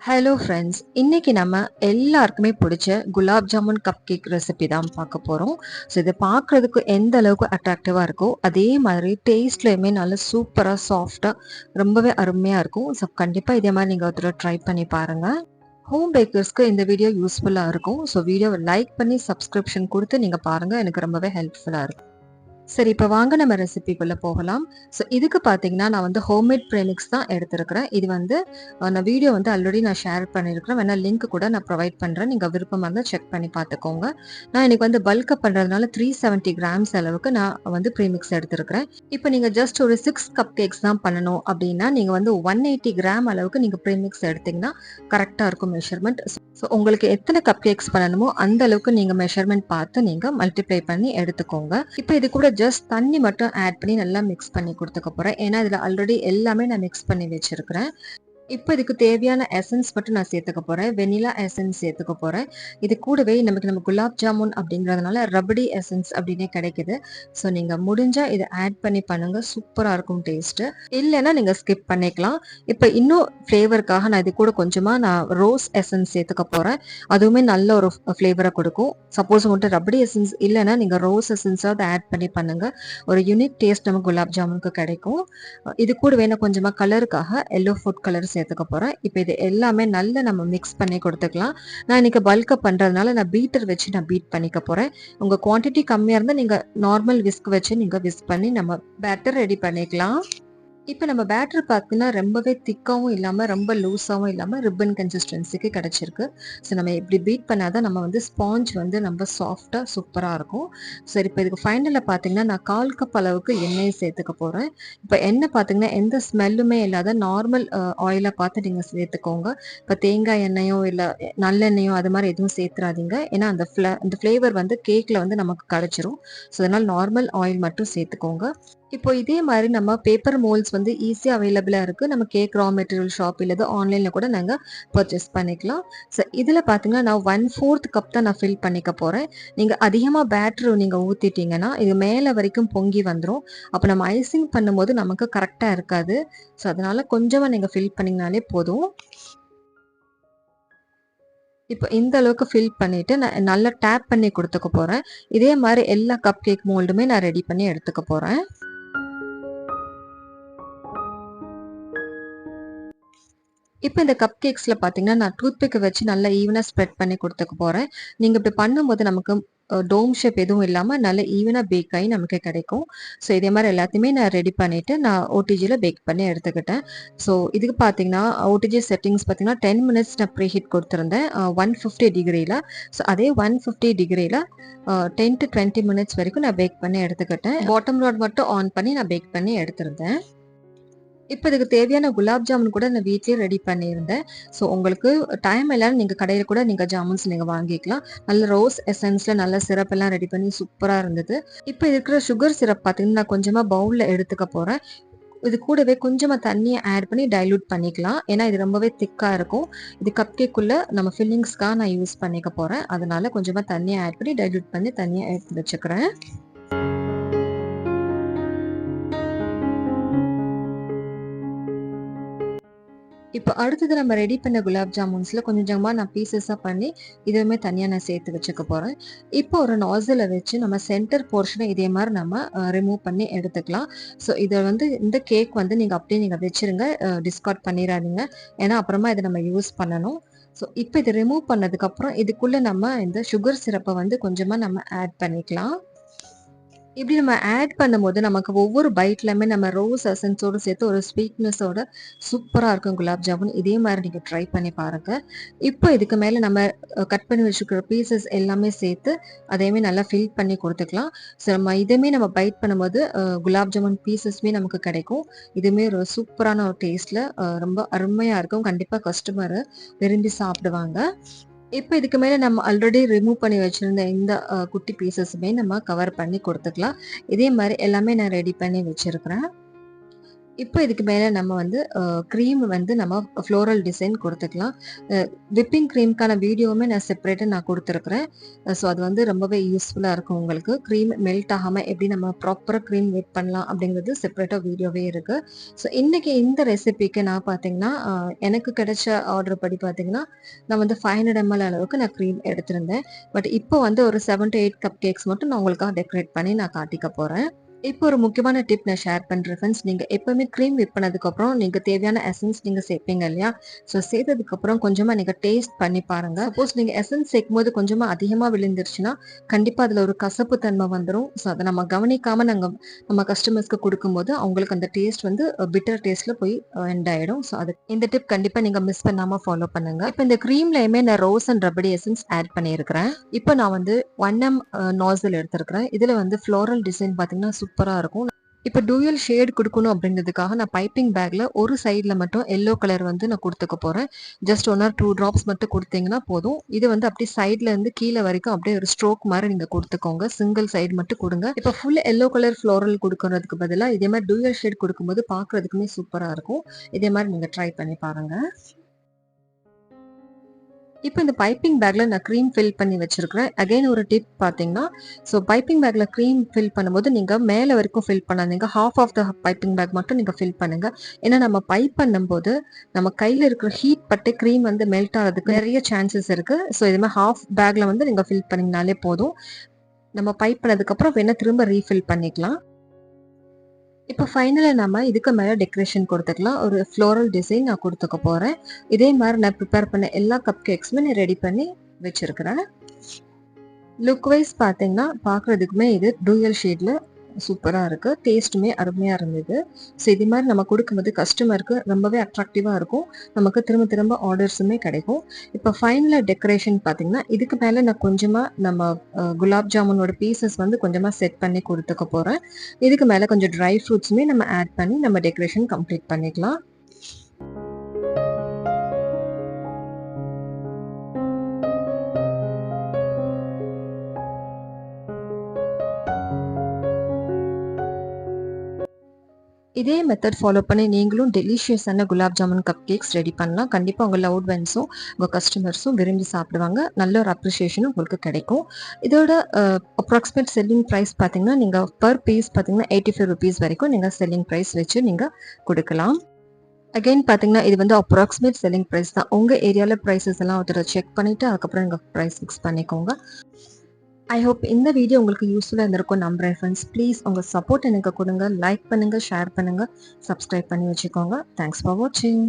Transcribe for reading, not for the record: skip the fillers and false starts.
Hello friends, இன்னைக்கு நம்ம எல்லாருக்குமே பிடிச்ச gulab jamun cup cake recipe தான் பார்க்க போகிறோம். ஸோ இது பார்க்குறதுக்கு எந்த அளவுக்கு அட்ராக்டிவாக இருக்கோ அதே மாதிரி டேஸ்ட்லேயுமே நல்ல சூப்பராக சாஃப்டாக ரொம்பவே அருமையாக இருக்கும். ஸோ கண்டிப்பாக இதே மாதிரி நீங்கள் ஒருத்தர் ட்ரை பண்ணி பாருங்கள். ஹோம் பேக்கர்ஸ்க்கு இந்த வீடியோ யூஸ்ஃபுல்லாக இருக்கும். ஸோ வீடியோவை லைக் பண்ணி சப்ஸ்கிரிப்ஷன் கொடுத்து நீங்கள் பாருங்கள், எனக்கு ரொம்பவே ஹெல்ப்ஃபுல்லாக இருக்கும். சரி, இப்போ வாங்க நம்ம ரெசிபிக்குள்ள போகலாம். ஸோ இதுக்கு பார்த்தீங்கன்னா, நான் வந்து ஹோம்மேட் ப்ரேமிக்ஸ் தான் எடுத்திருக்கிறேன். இது வந்து நான் வீடியோ வந்து ஆல்ரெடி நான் ஷேர் பண்ணியிருக்கிறேன். வேணா லிங்க் கூட நான் ப்ரொவைட் பண்ணுறேன். நீங்கள் விருப்பமாக இருந்தால் செக் பண்ணி பார்த்துக்கோங்க. நான் இன்னைக்கு வந்து பல்காக பண்ணுறதுனால 370 கிராம்ஸ் அளவுக்கு நான் வந்து ப்ரீமிக்ஸ் எடுத்திருக்கிறேன். இப்போ நீங்கள் ஜஸ்ட் ஒரு 6 கப் கேக்ஸ் தான் பண்ணணும் அப்படின்னா, நீங்கள் வந்து 180 கிராம் அளவுக்கு நீங்கள் ப்ரீமிக்ஸ் எடுத்தீங்கன்னா கரெக்டாக இருக்கும் மெஷர்மெண்ட். ஸோ உங்களுக்கு எத்தனை கப் கேக்ஸ் பண்ணணுமோ அந்த அளவுக்கு நீங்கள் மெஷர்மெண்ட் பார்த்து நீங்கள் மல்டிப்ளை பண்ணி எடுத்துக்கோங்க. இப்போ இது கூட ஜஸ்ட் தண்ணி மட்டும் ஆட் பண்ணி நல்லா மிக்ஸ் பண்ணி கொடுத்துக்க போகிறேன். ஏன்னா இதில் ஆல்ரெடி எல்லாமே நான் மிக்ஸ் பண்ணி வச்சிருக்கிறேன். இப்போ இதுக்கு தேவையான எசன்ஸ் மட்டும் நான் சேர்த்துக்க போறேன். வெனிலா எசன்ஸ் சேர்த்துக்க போறேன். இது கூடவே நம்ம குலாப் ஜாமுன் அப்படிங்கிறதுனால ரபடி எசன்ஸ் அப்படின்னே கிடைக்குது. ஸோ நீங்க முடிஞ்சா இதை ஆட் பண்ணி பண்ணுங்க, சூப்பரா இருக்கும் டேஸ்ட். இல்லைன்னா நீங்க ஸ்கிப் பண்ணிக்கலாம். இப்போ இன்னும் ஃப்ளேவருக்காக நான் இது கூட கொஞ்சமா நான் ரோஸ் எசன்ஸ் சேர்த்துக்க போறேன். அதுவுமே நல்ல ஒரு ஃப்ளேவரை கொடுக்கும். சப்போஸ் உங்கள்கிட்ட ரபடி எசன்ஸ் இல்லைன்னா நீங்க ரோஸ் எசன்ஸாவது ஆட் பண்ணி பண்ணுங்க. ஒரு யூனிக் டேஸ்ட் நம்ம குலாப் ஜாமுனுக்கு கிடைக்கும். இது கூட வேணும் கொஞ்சமா கலருக்காக எல்லோ ஃபுட் கலர் சேர்த்துக்க போறேன். இப்போ இது எல்லாமே நல்லா நம்ம மிக்ஸ் பண்ணி கொடுத்துக்கலாம். நான் இன்னைக்கு பல்கா பண்றதுனால நான் பீட்டர் வச்சு நான் பீட் பண்ணிக்க போறேன். உங்க குவான்டிட்டி கம்மியா இருந்தா நீங்க நார்மல் விஸ்க் வச்சு நீங்க விஸ்க் பண்ணி நம்ம பேட்டர் ரெடி பண்ணிக்கலாம். இப்போ நம்ம பேட்டர் பார்த்தீங்கன்னா ரொம்பவே திக்காவும் இல்லாமல் ரொம்ப லூஸாகவும் இல்லாமல் ரிப்பன் கன்சிஸ்டன்சிக்கு கிடச்சிருக்கு. ஸோ நம்ம இப்படி பீட் பண்ணாதான் நம்ம வந்து ஸ்பாஞ்ச் வந்து ரொம்ப சாஃப்டாக சூப்பராக இருக்கும். சரி, இப்போ இதுக்கு ஃபைனலில் பார்த்தீங்கன்னா நான் 1/4 கப் அளவுக்கு எண்ணெயை சேர்த்துக்க போகிறேன். இப்போ எண்ணெய் பார்த்தீங்கன்னா எந்த ஸ்மெல்லுமே இல்லாத நார்மல் ஆயிலை பார்த்து நீங்கள் சேர்த்துக்கோங்க. இப்போ தேங்காய் எண்ணெயோ இல்லை நல்லெண்ணெயோ அது மாதிரி எதுவும் சேர்த்துறாதீங்க. ஏன்னா அந்த ஃப்ளேவர் வந்து கேக்கில் வந்து நமக்கு கிடச்சிரும். ஸோ அதனால் நார்மல் ஆயில் மட்டும் சேர்த்துக்கோங்க. இப்போ இதே மாதிரி நம்ம பேப்பர் மோல்ட்ஸ் வந்து ஈஸியாக அவைலபிளாக இருக்குது. நம்ம கேக் ரா மெட்டீரியல் ஷாப் இல்லை ஆன்லைனில் கூட நாங்கள் பர்ச்சேஸ் பண்ணிக்கலாம். ஸோ இதில் பார்த்தீங்கன்னா நான் 1/4 கப் தான் நான் ஃபில் பண்ணிக்க போகிறேன். நீங்கள் அதிகமாக பேட்டர் நீங்கள் ஊற்றிட்டீங்கன்னா இது மேலே வரைக்கும் பொங்கி வந்துடும். அப்போ நம்ம ஐசிங் பண்ணும்போது நமக்கு கரெக்டாக இருக்காது. ஸோ அதனால் கொஞ்சமாக நீங்கள் ஃபில் பண்ணிங்கனாலே போதும். இப்போ இந்த அளவுக்கு ஃபில் பண்ணிவிட்டு நான் நல்லா டேப் பண்ணி கொடுத்துக்க போகிறேன். இதே மாதிரி எல்லா கப் கேக் மோல்டுமே நான் ரெடி பண்ணி எடுத்துக்க போகிறேன். இப்போ இந்த கப் கேக்ஸில் பார்த்தீங்கன்னா நான் டூத்பிக்கை வச்சு நல்லா ஈவனாக ஸ்ப்ரெட் பண்ணி கொடுத்துக்க போகிறேன். நீங்கள் இப்படி பண்ணும்போது நமக்கு டோம் ஷேப் எதுவும் இல்லாமல் நல்ல ஈவனாக பேக் ஆகி நமக்கு கிடைக்கும். ஸோ இதே மாதிரி எல்லாத்தையுமே நான் ரெடி பண்ணிவிட்டு நான் ஓடிஜியில் பேக் பண்ணி எடுத்துக்கிட்டேன். ஸோ இதுக்கு பார்த்தீங்கன்னா ஓடிஜி செட்டிங்ஸ் பார்த்தீங்கன்னா 10 மினிட்ஸ் நான் ப்ரீ ஹீட் கொடுத்துருந்தேன் 150 டிகிரியில். ஸோ அதே 150 டிகிரியில் 10 to 20 மினிட்ஸ் வரைக்கும் நான் பேக் பண்ணி எடுத்துக்கிட்டேன். பாட்டம் ராட் மட்டும் ஆன் பண்ணி நான் பேக் பண்ணி எடுத்திருந்தேன். இப்போ இதுக்கு தேவையான குலாப் ஜாமுன் கூட நான் வீட்லயே ரெடி பண்ணியிருந்தேன். ஸோ உங்களுக்கு டைம் இல்லைன்னு நீங்கள் கடையில் கூட நீங்கள் ஜாமுன்ஸ் நீங்கள் வாங்கிக்கலாம். நல்ல ரோஸ் எசன்ஸில் நல்ல சிரப் எல்லாம் ரெடி பண்ணி சூப்பராக இருந்தது. இப்போ இருக்கிற சுகர் சிரப் பார்த்தீங்கன்னா நான் கொஞ்சமாக பவுலில் எடுத்துக்க போகிறேன். இது கூடவே கொஞ்சமாக தண்ணியை ஆட் பண்ணி டைல்யூட் பண்ணிக்கலாம். ஏன்னா இது ரொம்பவே திக்காக இருக்கும். இது கப் கேக்குள்ளே நம்ம ஃபில்லிங்ஸ்க்காக நான் யூஸ் பண்ணிக்க போகிறேன். அதனால கொஞ்சமாக தண்ணியை ஆட் பண்ணி டைல்யூட் பண்ணி தண்ணியை எடுத்து வச்சுக்கிறேன். இப்போ அடுத்தது நம்ம ரெடி பண்ண குலாப் ஜாமுன்ஸில் கொஞ்சம் கொஞ்சமாக நான் பீசஸாக பண்ணி இதுவுமே தனியாக நான் சேர்த்து வச்சுக்க போகிறேன். இப்போ ஒரு நாசிலை வச்சு நம்ம சென்டர் போர்ஷனை இதே மாதிரி நம்ம ரிமூவ் பண்ணி எடுத்துக்கலாம். ஸோ இதை வந்து இந்த கேக் வந்து நீங்கள் அப்படியே நீங்கள் வச்சுருங்க, டிஸ்கார்ட் பண்ணிடாதீங்க. ஏன்னா அப்புறமா இதை நம்ம யூஸ் பண்ணணும். ஸோ இப்போ இதை ரிமூவ் பண்ணதுக்கப்புறம் இதுக்குள்ளே நம்ம இந்த சுகர் சிரப்பை வந்து கொஞ்சமாக நம்ம ஆட் பண்ணிக்கலாம். இப்படி நம்ம ஆட் பண்ணும்போது நமக்கு ஒவ்வொரு பைட்லையுமே நம்ம ரோஸ் எசன்ஸோடு சேர்த்து ஒரு ஸ்வீட்னஸோட சூப்பராக இருக்கும் குலாப் ஜாமுன். இதே மாதிரி நீங்கள் ட்ரை பண்ணி பாருங்கள். இப்போ இதுக்கு மேலே நம்ம கட் பண்ணி வச்சுக்கிற பீசஸ் எல்லாமே சேர்த்து அதையுமே நல்லா ஃபில் பண்ணி கொடுத்துக்கலாம். ஸோ நம்ம இதுவுமே நம்ம பைட் பண்ணும்போது குலாப் ஜாமுன் பீசஸ்மே நமக்கு கிடைக்கும். இதுவுமே ஒரு சூப்பரான ஒரு டேஸ்ட்டில் ரொம்ப அருமையாக இருக்கும். கண்டிப்பாக கஸ்டமர் விரும்பி சாப்பிடுவாங்க. இப்போ இதுக்கு மேலே நம்ம ஆல்ரெடி ரிமூவ் பண்ணி வச்சுருந்த இந்த குட்டி பீசஸுமே நம்ம கவர் பண்ணி கொடுத்துக்கலாம். இதே மாதிரி எல்லாமே நான் ரெடி பண்ணி வச்சுருக்கிறேன். இப்போ இதுக்கு மேல நம்ம வந்து க்ரீம் வந்து நம்ம ஃப்ளோரல் டிசைன் குடுத்துக்கலாம். விப்பிங் க்ரீம்க்கான வீடியோவுமே நான் செப்பரேட்டா நான் குடுத்துருக்கிறேன். ஸோ அது வந்து ரொம்பவே யூஸ்ஃபுல்லா இருக்கும் உங்களுக்கு. க்ரீம் மெல்ட் ஆகாம எப்படி நம்ம ப்ராப்பரா க்ரீம் விப் பண்ணலாம் அப்படிங்கிறது செப்பரேட்டா வீடியோவே இருக்கு. ஸோ இன்னைக்கு இந்த ரெசிபிக்கு நான் பார்த்தீங்கன்னா, எனக்கு கிடைச்ச ஆர்டர் படி பார்த்தீங்கன்னா, நான் வந்து 500 ml அளவுக்கு நான் க்ரீம் எடுத்திருந்தேன். பட் இப்போ வந்து ஒரு 7 to 8 கப் கேக்ஸ் மட்டும் நான் உங்களுக்காக டெக்கரேட் பண்ணி நான் காட்டிக்க போறேன். இப்போ ஒரு முக்கியமான டிப் நான் ஷேர் பண்றேன் ஃப்ரெண்ட்ஸ். நீங்க எப்பவுமே க்ரீம் விப் பண்ணதுக்கப்புறம் நீங்க தேவையான எசன்ஸ் நீங்க சேர்ப்பீங்க இல்லையா? ஸோ சேர்த்ததுக்கப்புறம் கொஞ்சமா நீங்க டேஸ்ட் பண்ணி பாருங்க. சப்போஸ் நீங்க எசன்ஸ் சேர்க்கும்போது கொஞ்சமா அதிகமா விழுந்துருச்சுன்னா, கண்டிப்பா அதுல ஒரு கசப்பு தன்மை வந்துரும். ஸோ அத நம்ம கவனிக்காம நம்ம கஸ்டமர்ஸ்க்கு குடுக்கும்போது, அவங்களுக்கு அந்த டேஸ்ட் வந்து பிட்டர் டேஸ்ட்ல போய் எண்ட் ஆயிடும். ஸோ அது இந்த டிப் கண்டிப்பா நீங்க மிஸ் பண்ணாம ஃபாலோ பண்ணுங்க. இப்ப இந்த க்ரீம்லயுமே நான் ரோஸ் அண்ட் ரப்படி எசன்ஸ் ஆட் பண்ணியிருக்கிறேன். இப்போ நான் வந்து 1 நாசில் எடுத்திருக்கிறேன். இதுல வந்து ஃப்ளோரல் டிசைன் பார்த்தீங்கன்னா சூப்பரா இருக்கும். இப்ப டூயல் ஷேட் குடுக்கணும் அப்படிங்கிறதுக்காக நான் பைப்பிங் பேக்ல ஒரு சைடுல மட்டும் எல்லோ கலர் வந்து நான் குடுத்துக்க போறேன். ஜஸ்ட் 1 ஆர் 2 டிராப்ஸ் மட்டும் குடுத்தீங்கன்னா போதும். இது வந்து அப்படியே சைடுல இருந்து கீழ வரைக்கும் அப்படியே ஒரு ஸ்ட்ரோக் மாரி நீங்க குடுத்துக்கோங்க. சிங்கிள் சைடு மட்டும் குடுங்க. இப்ப ஃபுல் எல்லோ கலர் ஃப்ளோரல் குடுக்கறதுக்கு பதிலா இதே மாரி டூயல் ஷேட் குடுக்கும்போது பார்க்கறதுக்குமே சூப்பரா இருக்கும். இதே மாரி நீங்க ட்ரை பண்ணி பாருங்க. இப்போ இந்த பைப்பிங் பேக்ல நான் க்ரீம் ஃபில் பண்ணி வச்சிருக்கிறேன். அகைன் ஒரு டிப் பார்த்தீங்கன்னா, ஸோ பைப்பிங் பேக்ல க்ரீம் ஃபில் பண்ணும்போது நீங்க மேல வரைக்கும் ஃபில் பண்ணாதீங்க. Half of the piping bag மட்டும் நீங்க ஃபில் பண்ணுங்க. ஏன்னா நம்ம பைப் பண்ணும்போது நம்ம கையில இருக்கிற ஹீட் பட்டு க்ரீம் வந்து மெல்ட் ஆகுறதுக்கு நெறைய சான்சஸ் இருக்கு. ஸோ இது மாரி ஹால்ஃப் பேக்ல வந்து நீங்க ஃபில் பண்ணீங்கனாலே போதும். நம்ம பைப் பண்ணதுக்கப்புறம் வேணா திரும்ப ரீஃபில் பண்ணிக்கலாம். இப்போ ஃபைனலா நம்ம இதுக்கு மேல டெக்கரேஷன் குடுத்துக்கலாம். ஒரு ஃப்ளோரல் டிசைன் நான் குடுத்துக்க போறேன். இதே மாரி நான் ப்ரிப்பேர் பண்ண எல்லா கப் கேக்ஸுமே நான் ரெடி பண்ணி வச்சிருக்கிறேன். லுக் வைஸ் பார்த்தீங்கன்னா, பார்க்குறதுக்குமே இது டூயல் ஷேட்ல சூப்பரா இருக்கு. டேஸ்ட்டுமே அருமையா இருந்தது. ஸோ இது மாரி நம்ம குடுக்கும்போது கஸ்டமருக்கு ரொம்பவே அட்ராக்டிவா இருக்கும். நமக்கு திரும்ப திரும்ப ஆர்டர்ஸுமே கிடைக்கும். இப்போ ஃபைனலா டெக்கரேஷன் பார்த்தீங்கன்னா, இதுக்கு மேல நான் கொஞ்சமா நம்ம குலாப் ஜாமுனோட பீசஸ் வந்து கொஞ்சமா செட் பண்ணி குடுத்துக்க போறேன். இதுக்கு மேல கொஞ்சம் ட்ரை ஃப்ரூட்ஸுமே நம்ம ஆட் பண்ணி நம்ம டெக்கரேஷன் கம்ப்ளீட் பண்ணிக்கலாம். இதே மெத்தட் ஃபாலோ பண்ணி நீங்களும் டெலிஷியஸான gulab jamun cup cakes ready பண்ணலாம். கண்டிப்பா உங்க லவ்ட் ஒன்ஸும், உங்க கஸ்டமர்ஸும் விரும்பி சாப்பிடுவாங்க. நல்ல ஒரு அப்ரிசியேஷனும் உங்களுக்கு கிடைக்கும். இதோட அப்ராக்ஸிமேட் செல்லிங் பிரைஸ் பார்த்தீங்கன்னா, நீங்க பெர் பீஸ் பார்த்தீங்கன்னா ₹85 வரைக்கும் நீங்க செல்லிங் பிரைஸ் வச்சு நீங்க குடுக்கலாம். அகைன் பார்த்தீங்கன்னா, இது வந்து அப்ராக்ஸிமேட் செல்லிங் பிரைஸ் தான். உங்க ஏரியால பிரைஸஸ் எல்லாம் ஒரு தடவ செக் பண்ணிட்டு, அதுக்கப்புறம் நீங்க பிரைஸ் ஃபிக்ஸ் பண்ணிக்கோங்க. ஐ ஹோப் இந்த வீடியோ உங்களுக்கு யூஸ்ஃபுல்லா இருந்திருக்கும்னு நம்புறேன் ஃப்ரெண்ட்ஸ். ப்ளீஸ் உங்க சப்போர்ட் எனக்கு குடுங்க. லைக் பண்ணுங்க, ஷேர் பண்ணுங்க, சப்ஸ்கிரைப் பண்ணி வச்சுக்கோங்க. தேங்க்ஸ் ஃபார் வாட்சிங்.